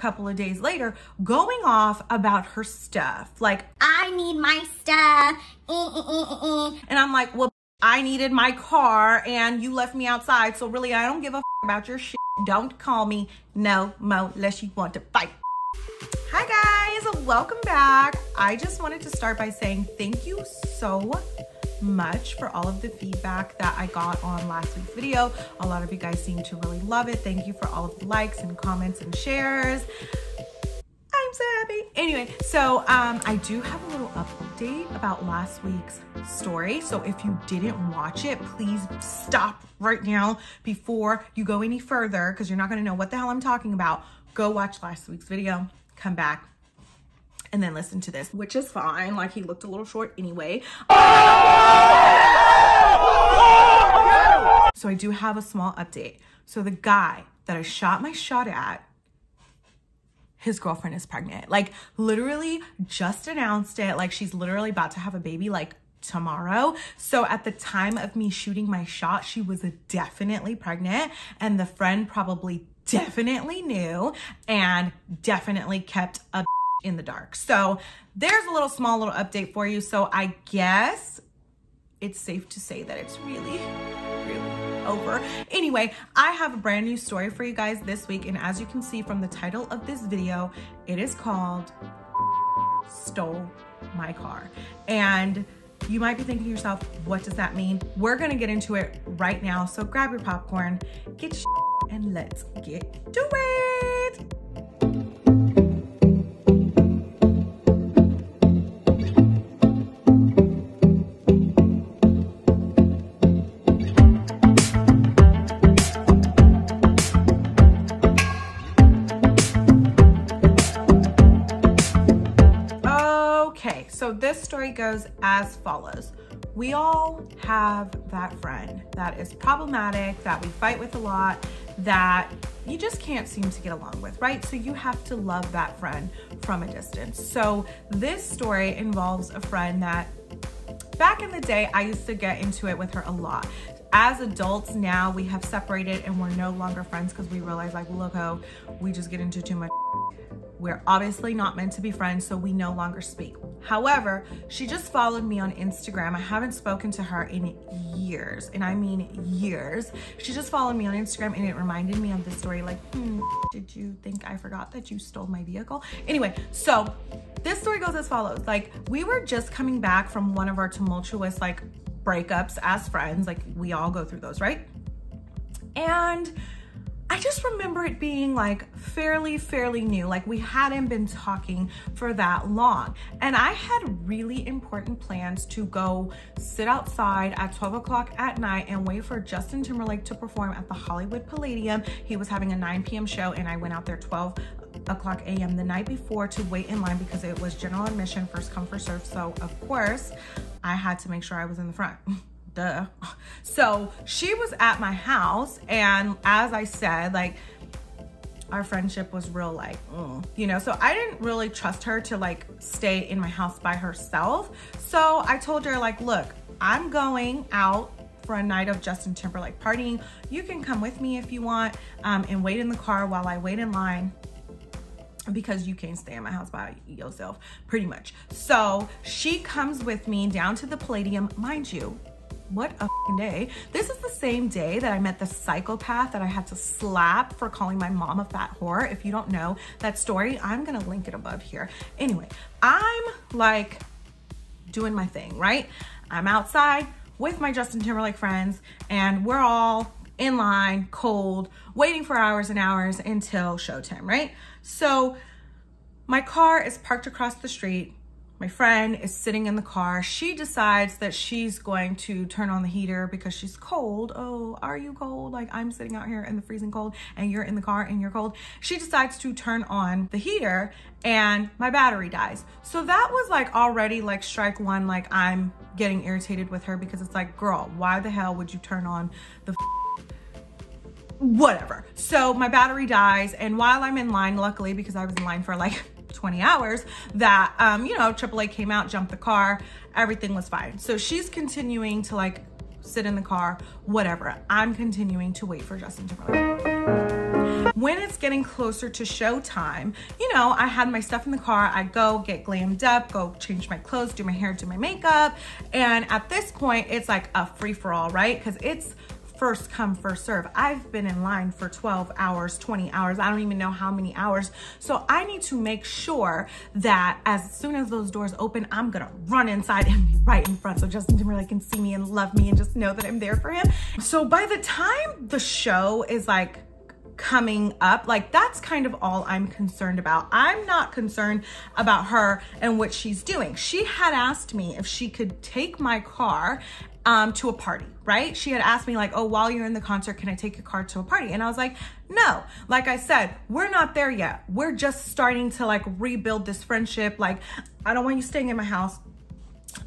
couple of days later going off about her stuff. Like, I need my stuff. And I'm like, well, I needed my car and you left me outside. So really, I don't give a f about your shit. Don't call me no mo unless you want to fight. Hi guys, welcome back. I just wanted to start by saying thank you so much for all of the feedback that I got on last week's video. A lot of you guys seem to really love it. Thank you for all of the likes and comments and shares. I'm so happy. Anyway, so I do have a little update about last week's story. So if you didn't watch it, please stop right now before you go any further, because you're not going to know what the hell I'm talking about. Go watch last week's video, come back, and then listen to this, which is fine. Like, he looked a little short anyway. So I do have a small update. So the guy that I shot my shot at, his girlfriend is pregnant. Like, literally just announced it. Like, she's literally about to have a baby like tomorrow. So at the time of me shooting my shot, she was definitely pregnant, and the friend probably definitely knew and definitely kept a in the dark. So there's a small little update for you. So I guess it's safe to say that it's really over. Anyway, I have a brand new story for you guys this week, and as you can see from the title of this video, it is called Stole My Car. And you might be thinking to yourself, what does that mean? We're gonna get into it right now. So grab your popcorn, get your and let's get to it. Okay, so this story goes as follows. We all have that friend that is problematic, that we fight with a lot, that you just can't seem to get along with, right? So you have to love that friend from a distance. So this story involves a friend that back in the day, I used to get into it with her a lot. As adults now, we have separated and we're no longer friends because we realize, like, look, oh, we just get into too much. We're obviously not meant to be friends, so we no longer speak. However, she just followed me on Instagram. I haven't spoken to her in years, and I mean years. She just followed me on Instagram, and it reminded me of the story, like, did you think I forgot that you stole my vehicle? Anyway, so this story goes as follows. Like, we were just coming back from one of our tumultuous, like, breakups as friends. Like, we all go through those, right? And I just remember it being like fairly new. Like, we hadn't been talking for that long. And I had really important plans to go sit outside at 12 o'clock at night and wait for Justin Timberlake to perform at the Hollywood Palladium. He was having a 9 p.m. show, and I went out there 12 o'clock a.m. the night before to wait in line because it was general admission, first come, first serve. So of course I had to make sure I was in the front. Duh. So she was at my house, and as I said, like, our friendship was real, like, you know, so I didn't really trust her to, like, stay in my house by herself. So I told her, like, look, I'm going out for a night of Justin Timberlake partying. You can come with me if you want, and wait in the car while I wait in line, because you can't stay in my house by yourself, pretty much. So she comes with me down to the Palladium. Mind you, what a f***ing day. This is the same day that I met the psychopath that I had to slap for calling my mom a fat whore. If you don't know that story, I'm gonna link it above here. Anyway, I'm like doing my thing, right? I'm outside with my Justin Timberlake friends, and we're all in line, cold, waiting for hours and hours until showtime, right? So my car is parked across the street. My friend is sitting in the car. She decides that she's going to turn on the heater because she's cold. Oh, are you cold? Like, I'm sitting out here in the freezing cold and you're in the car and you're cold. She decides to turn on the heater and my battery dies. So that was like already like strike one. Like, I'm getting irritated with her because it's like, girl, why the hell would you turn on the whatever? So my battery dies, and while I'm in line, luckily, because I was in line for like 20 hours, that, you know, AAA came out, jumped the car, everything was fine. So she's continuing to like sit in the car, whatever. I'm continuing to wait for Justin Timberlake. When it's getting closer to showtime, you know, I had my stuff in the car. I go get glammed up, go change my clothes, do my hair, do my makeup. And at this point, it's like a free-for-all, right? Because it's first come, first serve. I've been in line for 12 hours, 20 hours. I don't even know how many hours. So I need to make sure that as soon as those doors open, I'm gonna run inside and be right in front so Justin Timberlake can see me and love me and just know that I'm there for him. So by the time the show is like coming up, like that's kind of all I'm concerned about. I'm not concerned about her and what she's doing. She had asked me if she could take my car to a party, right? She had asked me like, oh, while you're in the concert, can I take your car to a party? And I was like, no. Like I said, we're not there yet. We're just starting to like rebuild this friendship. Like, I don't want you staying in my house.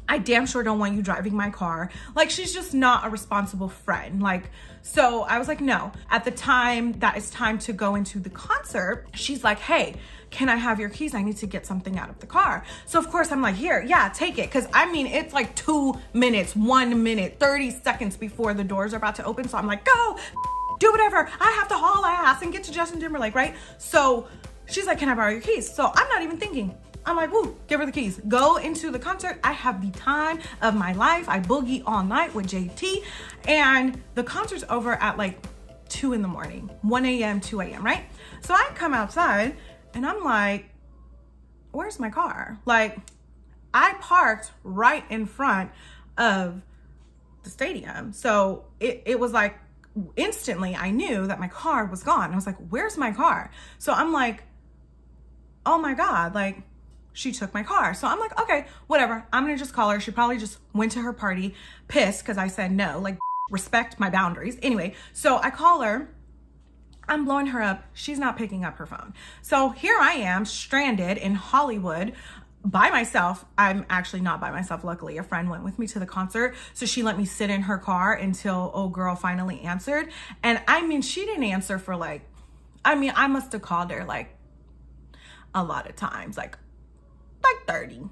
I damn sure don't want you driving my car. Like, she's just not a responsible friend. Like, so I was like, no. At the time that it's time to go into the concert, she's like, hey, can I have your keys? I need to get something out of the car. So of course I'm like, here, yeah, take it. Cause I mean, it's like 2 minutes, 1 minute, 30 seconds before the doors are about to open. So I'm like, go, do whatever. I have to haul ass and get to Justin Timberlake, right? So she's like, can I borrow your keys? So I'm not even thinking. I'm like, woo, give her the keys. Go into the concert. I have the time of my life. I boogie all night with JT. And the concert's over at like 2 in the morning, 1 a.m., 2 a.m., right? So I come outside and I'm like, where's my car? Like, I parked right in front of the stadium. So it was like, instantly I knew that my car was gone. I was like, where's my car? So I'm like, oh my God, like, she took my car. So I'm like, okay, whatever. I'm gonna just call her. She probably just went to her party pissed because I said no, like, respect my boundaries. Anyway, so I call her. I'm blowing her up. She's not picking up her phone. So here I am stranded in Hollywood by myself. I'm actually not by myself. Luckily, a friend went with me to the concert. So she let me sit in her car until old girl finally answered. And I mean, she didn't answer for like, I mean, I must have called her like a lot of times, like 30.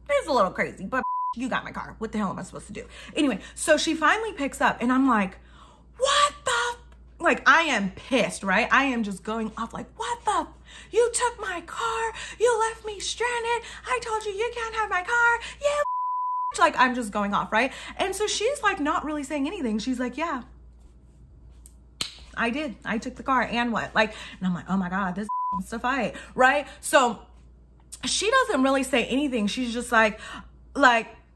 It's a little crazy, but you got my car. What the hell am I supposed to do? Anyway, so she finally picks up and I'm like, what the? Like, I am pissed, right? I am just going off like, what the? You took my car. You left me stranded. I told you can't have my car. Yeah. Like, I'm just going off, right? And so she's like not really saying anything. She's like, yeah, I did. I took the car and what? Like, and I'm like, oh my God, this is a fight, right? So she doesn't really say anything. She's just like,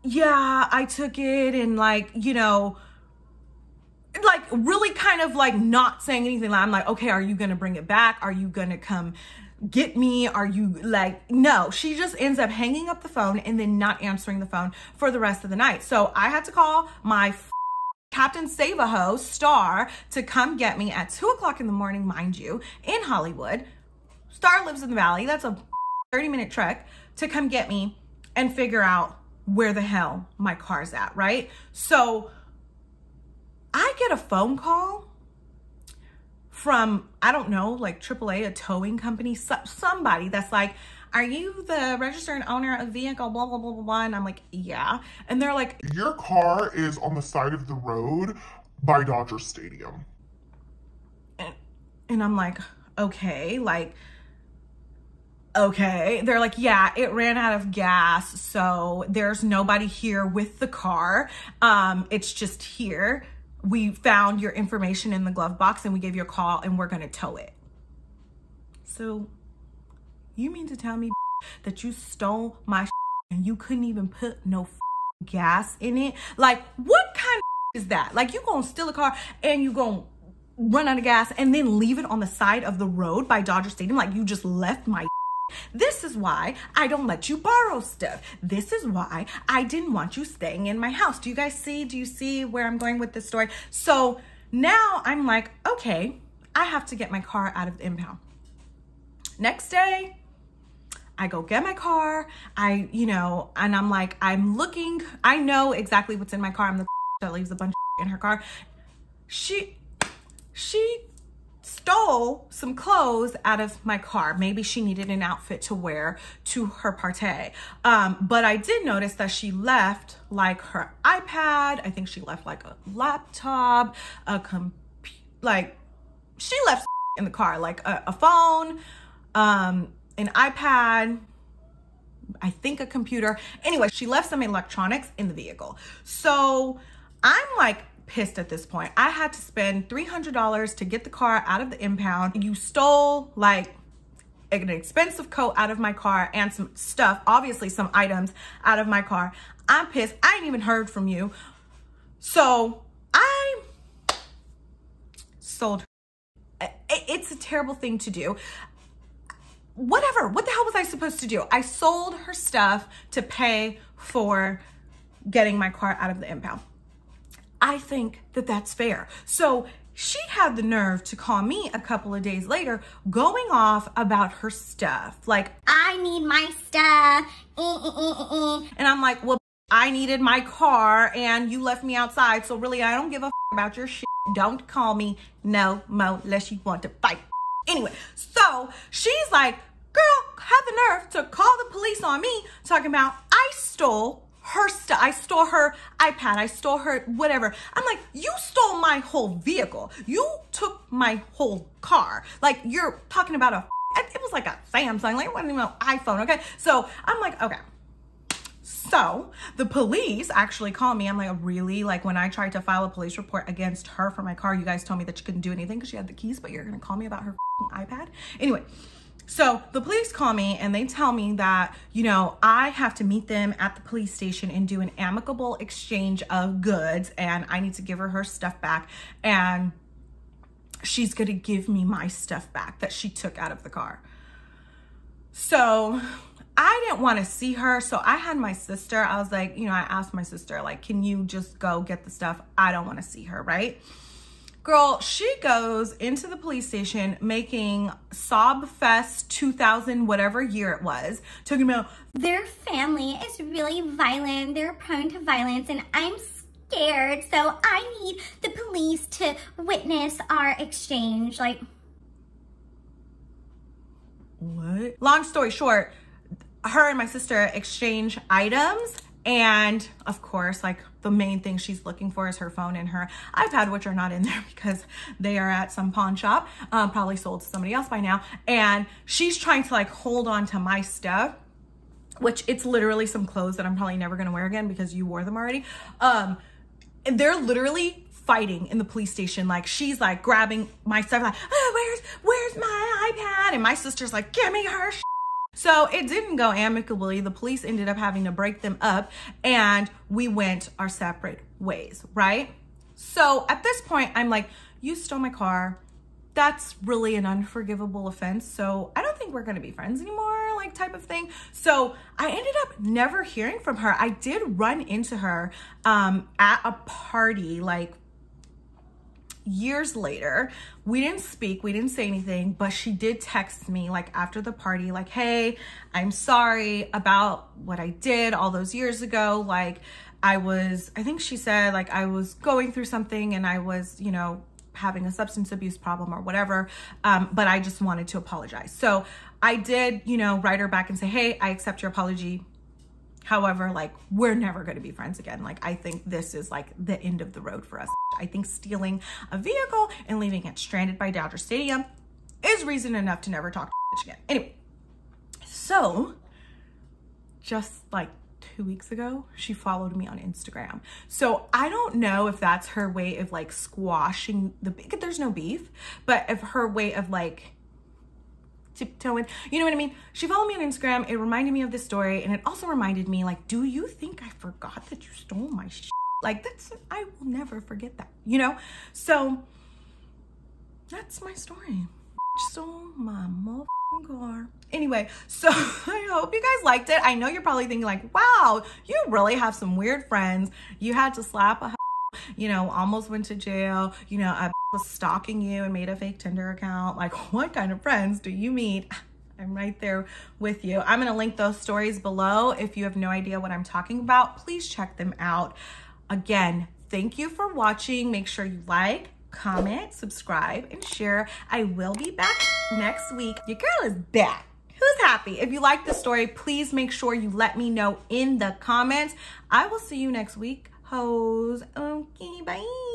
yeah, I took it. And like, you know, like really kind of like not saying anything. I'm like, okay, are you going to bring it back? Are you going to come get me? Are you like, no, she just ends up hanging up the phone and then not answering the phone for the rest of the night. So I had to call my Captain Save-A-Ho Star to come get me at 2 o'clock in the morning, mind you, in Hollywood. Star lives in the Valley. That's a 30-minute trek to come get me and figure out where the hell my car's at, right? So I get a phone call from, I don't know, like AAA, a towing company, somebody that's like, are you the registered owner of vehicle, blah, blah, blah, blah, blah. And I'm like, yeah. And they're like, your car is on the side of the road by Dodger Stadium. And I'm like, okay, like, okay. They're like, yeah, it ran out of gas. So there's nobody here with the car. It's just here. We found your information in the glove box and we gave you a call and we're going to tow it. So you mean to tell me that you stole my and you couldn't even put no gas in it? Like, what kind of is that? Like, you gonna steal a car and you gonna run out of gas and then leave it on the side of the road by Dodger Stadium? Like, you just left my. This is why I don't let you borrow stuff. This is why I didn't want you staying in my house. Do you guys see? Do you see where I'm going with this story? So now I'm like, okay, I have to get my car out of the impound. Next day, I go get my car. And I'm like, I'm looking. I know exactly what's in my car. I'm the that leaves a bunch of in her car. She stole some clothes out of my car. Maybe she needed an outfit to wear to her party. But I did notice that she left like her iPad. I think she left like a laptop, she left in the car, like a phone, an iPad, I think a computer. Anyway, she left some electronics in the vehicle. So I'm like pissed at this point. I had to spend $300 to get the car out of the impound. You stole like an expensive coat out of my car and some stuff, obviously some items out of my car. I'm pissed. I ain't even heard from you. So I sold her. It's a terrible thing to do. Whatever, what the hell was I supposed to do? I sold her stuff to pay for getting my car out of the impound. I think that that's fair. So she had the nerve to call me a couple of days later going off about her stuff. Like, I need my stuff. And I'm like, well, I needed my car and you left me outside. So really, I don't give a f about your shit. Don't call me no more unless you want to fight. Anyway, so she's like, girl, have the nerve to call the police on me, talking about I stole her stuff. I stole her iPad. I stole her whatever. I'm like, you stole my whole vehicle. You took my whole car. Like, you're talking about it was like a Samsung, like it wasn't even an iPhone, okay? So I'm like, okay. So the police actually called me. I'm like, really? Like, when I tried to file a police report against her for my car, you guys told me that she couldn't do anything because she had the keys, but you're gonna call me about her iPad? Anyway, so the police call me and they tell me that, you know, I have to meet them at the police station and do an amicable exchange of goods, and I need to give her stuff back, and she's gonna give me my stuff back that she took out of the car. So I didn't want to see her. So I had my sister, I was like, you know, I asked my sister, like, can you just go get the stuff? I don't want to see her, right? Girl, she goes into the police station making Sob Fest 2000, whatever year it was, talking about Their family is really violent. They're prone to violence, and I'm scared. So I need the police to witness our exchange. Like, what? Long story short, her and my sister exchange items, and of course, like, the main thing she's looking for is her phone and her iPad, which are not in there because they are at some pawn shop, probably sold to somebody else by now. And she's trying to like hold on to my stuff, which it's literally some clothes that I'm probably never gonna wear again because you wore them already. And they're literally fighting in the police station. Like, she's like grabbing my stuff, like, oh, where's my iPad? And my sister's like, give me her shit. So it didn't go amicably. The police ended up having to break them up and we went our separate ways, right? So at this point, I'm like, you stole my car. That's really an unforgivable offense. So I don't think we're gonna be friends anymore, like, type of thing. So I ended up never hearing from her. I did run into her at a party, like, years later. We didn't speak, we didn't say anything, but she did text me like after the party, like, hey, I'm sorry about what I did all those years ago. Like, I think she said, like, I was going through something and I was, you know, having a substance abuse problem or whatever, but I just wanted to apologize. So I did, you know, write her back and say, hey, I accept your apology. However, like, we're never going to be friends again. Like, I think this is like the end of the road for us. I think stealing a vehicle and leaving it stranded by Dodger Stadium is reason enough to never talk to again. Anyway, so just like 2 weeks ago, she followed me on Instagram. So I don't know if that's her way of like squashing the beef. There's no beef, but if her way of like tiptoeing, you know what I mean? She followed me on Instagram. It reminded me of this story, and it also reminded me, like, do you think I forgot that you stole my shit? Like, I will never forget that, you know? So that's my story. Stole my motherfucking car. Anyway, so I hope you guys liked it. I know you're probably thinking like, wow, you really have some weird friends. You had to slap a, you know, almost went to jail, you know, I was stalking you and made a fake Tinder account. Like, what kind of friends do you meet? I'm right there with you. I'm gonna link those stories below. If you have no idea what I'm talking about, please check them out. Again, thank you for watching. Make sure you like, comment, subscribe, and share. I will be back next week. Your girl is back. Who's happy? If you like this story, please make sure you let me know in the comments. I will see you next week. Hoes. Okay, bye.